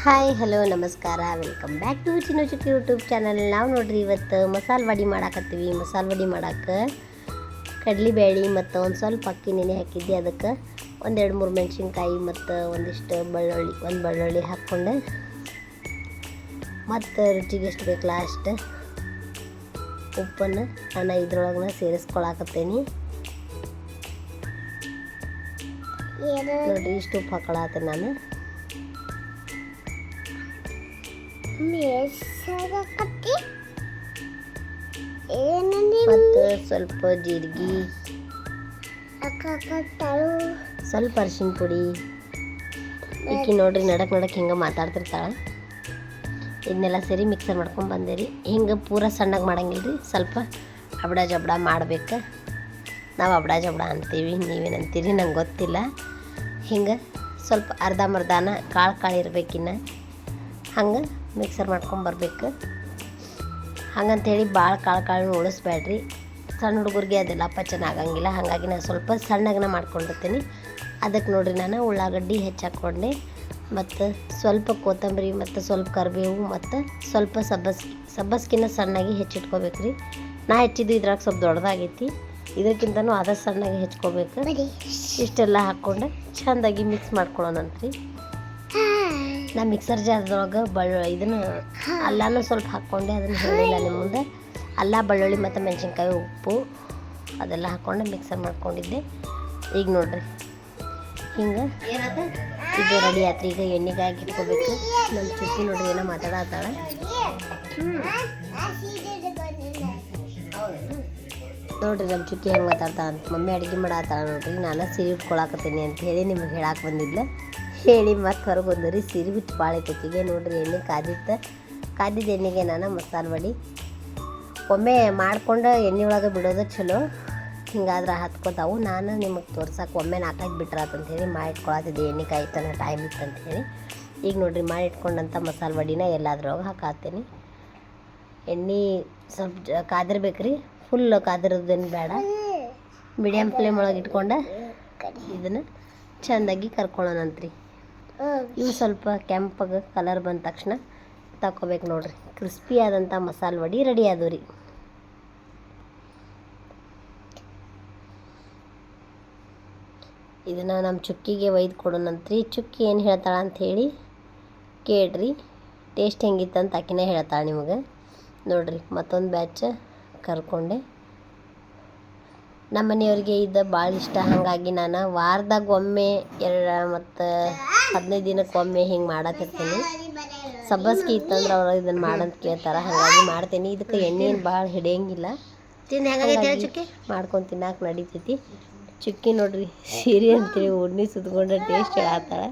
Hi hello ನಮಸ್ಕಾರ welcome back to ಚಿನ್ನು ಚುಕ್ಕಿ YouTube channel. ನಾವು ನೋಡ್ರಿ ಇವತ್ತು ಮಸಾಲೆ ವಡೆ ಮಾಡಾಕತ್ತೀವಿ. ಮಸಾಲೆ ವಡೆ ಮಾಡಕ್ಕೆ ಕಡಲೆಬೇಳೆ ಮತ್ತು ಒಂದು ಸ್ವಲ್ಪ ಅಕ್ಕಿ ನೆನೆ ಹಾಕಿದ್ದೆ. ಅದಕ್ಕೆ ಒಂದೆರಡು ಮೂರು ಮೆಣಸಿನ್ಕಾಯಿ ಮತ್ತು ಒಂದಿಷ್ಟು ಬೆಳ್ಳುಳ್ಳಿ ಹಾಕ್ಕೊಂಡು ಮತ್ತು ರುಚಿಗೆ ಎಷ್ಟು ಬೇಕು ಲಾಸ್ಟ್ ಉಪ್ಪನ್ನು ನಾನು ಇದ್ರೊಳಗೆ ಸೇರಿಸ್ಕೊಳಕತ್ತೇನೆ. ನೋಡಿರಿ ಇಷ್ಟು ಉಪ್ಪು ಹಾಕೊಳತ್ತೆ ನಾನು. ಮತ್ತು ಸ್ವಲ್ಪ ಜೀರಿಗೆ, ಸ್ವಲ್ಪ ಅರಿಶಿನ ಪುಡಿ. ಈಕಿ ನೋಡ್ರಿ ನಡಕ್ ಹಿಂಗೆ ಮಾತಾಡ್ತಿರ್ತಾಳೆ. ಇದನ್ನೆಲ್ಲ ಸೇರಿ ಮಿಕ್ಸರ್ ಮಾಡ್ಕೊಂಡು ಬಂದೇರಿ. ಹಿಂಗೆ ಪೂರ ಸಣ್ಣಗೆ ಮಾಡಂಗಿಲ್ಲ ರೀ, ಸ್ವಲ್ಪ ಅಬಡ ಜಬಡ ಮಾಡ್ಬೇಕು. ನಾವು ಅಬಡ ಜಬಡ ಅಂತೀವಿ, ನೀವೇನಂತೀರಿ ನಂಗೆ ಗೊತ್ತಿಲ್ಲ. ಹಿಂಗೆ ಸ್ವಲ್ಪ ಅರ್ಧಂಬರ್ಧಾನ ಕಾಳು ಇರ್ಬೇಕಿನ್ನ ಹಂಗೆ ಮಿಕ್ಸರ್ ಮಾಡ್ಕೊಂಡು ಬರಬೇಕು. ಹಂಗಂತೇಳಿ ಭಾಳ ಕಾಳು ಉಳಿಸ್ಬೇಡ್ರಿ, ಸಣ್ಣ ಹುಡುಗರಿಗೆ ಅದೆಲ್ಲ ಪಚನ ಆಗಂಗಿಲ್ಲ. ಹಾಗಾಗಿ ನಾನು ಸ್ವಲ್ಪ ಸಣ್ಣಗನ ಮಾಡ್ಕೊಂಡಿರ್ತೀನಿ. ಅದಕ್ಕೆ ನೋಡಿರಿ ನಾನು ಉಳ್ಳಾಗಡ್ಡಿ ಹೆಚ್ಚಾಕ್ಕೊಂಡೆ ಮತ್ತು ಸ್ವಲ್ಪ ಕೊತ್ತಂಬರಿ ಮತ್ತು ಸ್ವಲ್ಪ ಕರಿಬೇವು ಮತ್ತು ಸ್ವಲ್ಪ ಸಬ್ಬಸ್ಕಿನ ಸಣ್ಣಾಗಿ ಹೆಚ್ಚಿಟ್ಕೋಬೇಕು ರೀ. ನಾ ಹೆಚ್ಚಿದ್ದು ಇದ್ರಾಗ ಸ್ವಲ್ಪ ದೊಡ್ಡದಾಗೈತಿ, ಇದಕ್ಕಿಂತನೂ ಆದಷ್ಟು ಸಣ್ಣಾಗಿ ಹೆಚ್ಕೋಬೇಕು. ಇಷ್ಟೆಲ್ಲ ಹಾಕ್ಕೊಂಡು ಚೆಂದಾಗಿ ಮಿಕ್ಸ್ ಮಾಡ್ಕೊಳ್ಳೋಣಂತ್ರಿ. ನಾ ಮಿಕ್ಸರ್ ಜಾರ್ದೊಳಗೆ ಇದನ್ನು ಅಲ್ಲನೂ ಸ್ವಲ್ಪ ಹಾಕ್ಕೊಂಡೆ, ಅದನ್ನು ಹೇಳಿಲ್ಲ ನಿಮ್ಮ ಮುಂದೆ. ಅಲ್ಲ, ಬೆಳ್ಳುಳ್ಳಿ ಮತ್ತು ಮೆಣಸಿನ್ಕಾಯಿ, ಉಪ್ಪು ಅದೆಲ್ಲ ಹಾಕ್ಕೊಂಡು ಮಿಕ್ಸರ್ ಮಾಡ್ಕೊಂಡಿದ್ದೆ. ಈಗ ನೋಡ್ರಿ ಹಿಂಗೆ ಇದು ರೆಡಿ ಆಯ್ತು. ಈಗ ಎಣ್ಣೆಗೆ ಹಾಕಿ ಇಟ್ಕೋಬೇಕು. ನನ್ನ ಚುಕ್ಕಿ ನೋಡ್ರಿ ಏನೋ ಮಾತಾಡತ್ತಾಳೆ. ನೋಡ್ರಿ ನಮ್ಮ ಚುಕ್ಕಿ ಹೆಂಗೆ ಮಾತಾಡ್ತಾ ಅಂತ. ಮಮ್ಮಿ ಅಡುಗೆ ಮಾಡತ್ತಾಳ ನೋಡ್ರಿ, ನಾನು ಸೀರೆ ಉಟ್ಕೊಳಕತ್ತೀನಿ ಅಂತ ಹೇಳಿ ನಿಮ್ಗೆ ಹೇಳಕ್ಕೆ ಬಂದಿದ್ದೆ. ಹೇಳಿ ಮತ್ತೆ ಹೊರಗೆ ಬಂದ್ರಿ. ಸೀರೆ ಹುಚ್ಚು ಭಾಳ ಐತೈತಿಗೆ. ನೋಡ್ರಿ ಎಣ್ಣೆ ಕಾದಿದ್ದ ಎಣ್ಣೆಗೆ ನಾನು ಮಸಾಲೆ ವಡೆ ಒಮ್ಮೆ ಮಾಡ್ಕೊಂಡು ಎಣ್ಣೆ ಒಳಗೆ ಬಿಡೋದು ಚಲೋ. ಹಿಂಗಾದ್ರೆ ಹತ್ಕೋತಾವು. ನಾನು ನಿಮಗೆ ತೋರ್ಸಕ್ಕೆ ಒಮ್ಮೆ 4-5 ಬಿಟ್ರಾತಂತ ಹೇಳಿ ಮಾಡಿಟ್ಕೊಳತ್ತಿದ್ದೆ. ಎಣ್ಣೆ ಕಾಯ್ತಾನೆ ಟೈಮ್ ಇತ್ತಂತ ಹೇಳಿ. ಈಗ ನೋಡ್ರಿ ಮಾಡಿಟ್ಕೊಂಡಂಥ ಮಸಾಲೆ ವಡಿನ ಎಲ್ಲದ್ರೊಳಗೆ ಹಾಕಾತೀನಿ. ಎಣ್ಣೆ ಸ್ವಲ್ಪ ಕಾದಿರ್ಬೇಕು ರೀ, ಫುಲ್ ಕಾದಿರೋದೇನು ಬೇಡ. ಮೀಡಿಯಮ್ ಫ್ಲೇಮ್ ಒಳಗೆ ಇಟ್ಕೊಂಡು ಇದನ್ನು ಚೆಂದಾಗಿ ಕರ್ಕೊಳ್ಳೋಣಂತ್ರಿ. ಇವು ಸ್ವಲ್ಪ ಕೆಂಪಗೆ ಕಲರ್ ಬಂದ ತಕ್ಷಣ ತಗೋಬೇಕು. ನೋಡ್ರಿ ಕ್ರಿಸ್ಪಿ ಆದಂಥ ಮಸಾಲೆ ವಡೆ ರೆಡಿ ಆದವು ರೀ. ಇದನ್ನು ನಮ್ಮ ಚುಕ್ಕಿಗೆ ಒಯ್ದು ಕೊಡೋಣಂತ್ರಿ. ಚುಕ್ಕಿ ಏನು ಹೇಳ್ತಾಳ ಅಂಥೇಳಿ ಕೇಳ್ರಿ. ಟೇಸ್ಟ್ ಹೆಂಗಿತ್ತಂತ ಆಕಿನೇ ಹೇಳ್ತಾಳೆ ನಿಮಗೆ. ನೋಡ್ರಿ ಮತ್ತೊಂದು ಬ್ಯಾಚ್ ಕರ್ಕೊಂಡೆ. ನಮ್ಮ ಮನೆಯವ್ರಿಗೆ ಇದು ಭಾಳ ಇಷ್ಟ. ಹಾಗಾಗಿ ನಾನು ವಾರದಾಗ ಒಮ್ಮೆ ಮತ್ತು 15 ದಿನಕ್ಕೊಮ್ಮೆ ಹಿಂಗೆ ಮಾಡತ್ತಿರ್ತೀನಿ. ಸಬ್ಬಸ್ಗೆ ಇತ್ತಂದ್ರೆ ಅವ್ರು ಇದನ್ನು ಮಾಡಂತ ಕೇಳ್ತಾರೆ, ಹಾಗಾಗಿ ಮಾಡ್ತೀನಿ. ಇದಕ್ಕೆ ಎಣ್ಣೆನು ಭಾಳ ಹಿಡಿಯಂಗಿಲ್ಲ, ಮಾಡ್ಕೊಂಡು ತಿನ್ನಕ್ಕೆ ನಡಿತೈತಿ. ಚುಕ್ಕಿ ನೋಡ್ರಿ ಸೀರೆ ಅಂತೇಳಿ ಉಣ್ಣಿ ಸುತ್ಕೊಂಡ್ರೆ ಟೇಸ್ಟ್ ಹೇಳತ್ತಾಳೆ.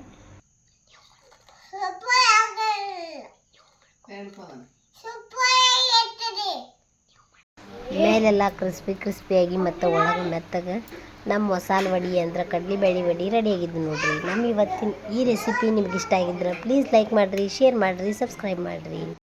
ಮೇಲೆಲ್ಲ ಕ್ರಿಸ್ಪಿಯಾಗಿ ಮತ್ತು ಒಳಗೆ ಮೆತ್ತಗೆ ನಮ್ಮ ಮಸಾಲೆ ವಡೆ ಅಂದ್ರೆ ಕಡಲೆಬೇಳೆ ವಡೆ ರೆಡಿ ಆಗಿದ್ದು ನೋಡ್ರಿ. ನಮ್ಮ ಇವತ್ತಿನ ಈ ರೆಸಿಪಿ ನಿಮ್ಗೆ ಇಷ್ಟ ಆಗಿದ್ರೆ ಪ್ಲೀಸ್ ಲೈಕ್ ಮಾಡಿರಿ, ಶೇರ್ ಮಾಡಿರಿ, ಸಬ್ಸ್ಕ್ರೈಬ್ ಮಾಡಿರಿ.